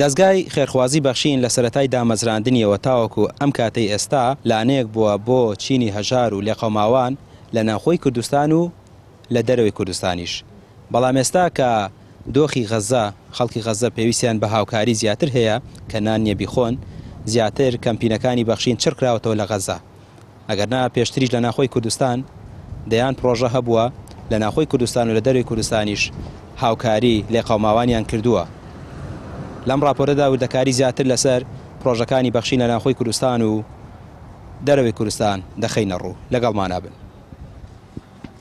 دەستگای خێرخوازی بەخشین لە سەرەتای دامەزراندنیەوە تاوەکو ئەم کاتەی ئێستا لانەیەک بووە بۆ چینی هەژار و لێقەماوان لە ناوخۆی کوردستان و لە دەرەوەی کوردستانیش. بەڵام ئێستا کە دۆخی غەزە خەڵکی غەزە پێویستیان بە هاوکاری زیاتر هەیە کە نان نییە بیخۆن، زیاتر کەمپینەکانی بەخشین چڕ کراوەتەوە لە غەزە. ئەگەرنا پێشتریش لە ناوخۆی کوردستان دەیان پرۆژە هەبووە لە ناوخۆی کوردستان و لە دەروی کوردستانیش هاوکاری لێقەماوانیان کردووە. لەم راپۆرەدا وردەکاری زیاتر لەسەر پرۆژەکانی بەخشین لە ناوخۆی کوردستان و دەرەوەی کوردستان دەخەینە ڕوو. لەگەڵمانە بن.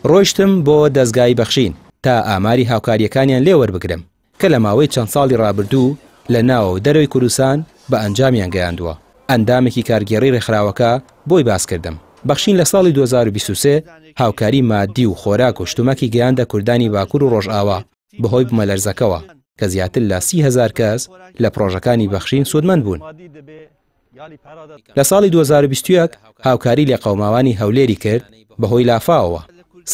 ڕۆیشتم بۆ دەستگای بەخشین تا ئاماری هاوکاریەکانیان لێ وەربگرم کە لە ماوەی چەند ساڵی ڕابردوو لە ناوە و دەرەوەی کوردستان بە ئەنجامیان گەیاندووە. ئەندامێکی کارگێڕی ڕێکخراوەکە بۆی باس کردم. بەخشین لە ساڵی 2023 هاوکاری مادی و خۆراک و شتومەکی گەیاندە کوردانی باکوور و ڕۆژئاوا بەهۆی بوومەلەرزەکەوە کە زیاتر لە 30,000 کەس لە پرۆژەکانی بەخشین سودمەند بوون. لە ساڵی 2021 هاوکاری لێقەوماوانی هەولێری کرد بەهۆی لافاوەوە.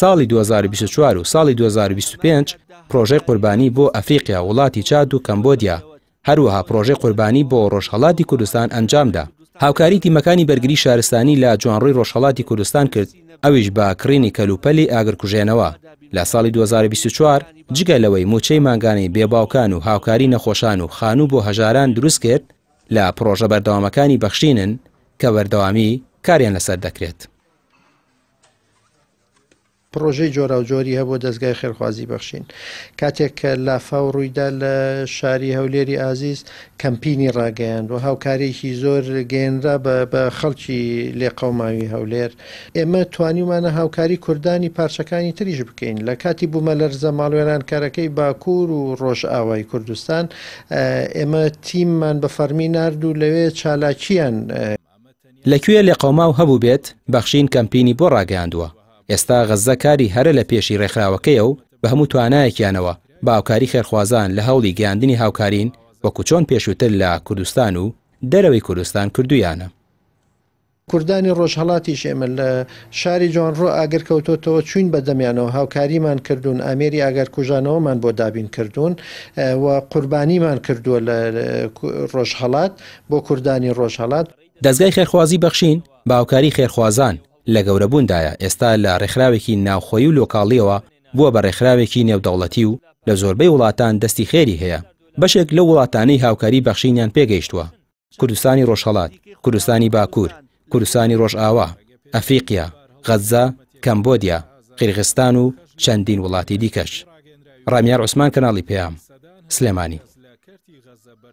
ساڵی 2024 و ساڵی 2025 پرۆژەی قوربانی بۆ ئەفریقیا، وڵاتی چاد و کەمبۆدیا، هەروەها پرۆژەی قوربانی بۆ ڕۆژهەڵاتی کوردستان ئەنجامدا. هاوکاری تیمەکانی بەرگری شارستانی لە جوانڕووی ڕۆژهەڵاتی کوردستان کرد، ئەویش بە کڕینی کەلوپەلی ئاگرکوژێنەوە. لە ساڵی 2024 جگە لەوەی موچەی ماگانەی بێباوکان و هاوکاری نەخۆشان و خانوو بۆ هەژاران دروست کرد لە پرۆژە بەردەوامەکانی بەخشینن کە بەردەوامی کاریان لەسەر دەکرێت. پرۆژەی جۆرا و جۆری هەبوو دەستگای خێرخوازی بەخشین. کاتێک کە لافاو ڕوویدا لە شاری هەولێری ئازیز کەمپینی ڕاگەیاند و هاوکارێکی زۆر گەێنرا بە خەڵکی لێقەوماوی هەولێر. ئێمە توانیمانە هاوکاری کوردانی پارچەکانی تریش بکەین. لە کاتی بوومەلەرزە ماڵوێرانکارەکەی باکوور و ڕۆژئاوای کوردستان ئێمە تیممان بە فەرمی نارد و لەوێ چالاکیان لەکوێ لێقەوماو هەبوو بێت بەخشین کەمپینی بۆ ڕاگەاندووە. ئێستا غەزە کاری هەرە لە پێشی ڕێکخراوەکەیە و بە هەموو توانایەکیانەوە بە هاوکاری خێرخوازان لە هەوڵی گەیاندنی هاوکارین وەکو چۆن پێشووتر لە کوردستان و دەرەوەی کوردستان کردویانە. کوردانی ڕۆژهەڵاتیش ئێمە لە شاری جوانڕۆ ئاگر کەوتۆتەوە چوین بەدەمیانەوە هاوکاریمان کردوون، ئامێری ئاگەر کوژانەوەمان بۆ دابین کردوون و قوربانیمان کردووە لە ڕۆژهەڵات بۆ کوردانی ڕۆژهەڵات. دەستگای خێرخوازی بەخشین بە هاوکاری خێرخوازان لە گەورەبووندایە ئێستا لە ڕێکخراوێکی ناوخۆیی و لۆکاڵیەوە بووە بە ڕێکخراوێکی نێودەوڵەتی و لە زۆربەی وڵاتان دەستی خێری هەیە. بەشێک لە وڵاتانەی هاوکاری بەخشینیان پێگەیشتووە: کوردستانی ڕۆژهەڵات، کوردستانی باکوور، کوردستانی ڕۆژئاوا، ئەفریقیا، غەزە، کەمبۆدیا، قیرغستان و چەندین وڵاتی دیکەش. ڕامیار عوسمان، کەناڵی پێام، سلێمانی.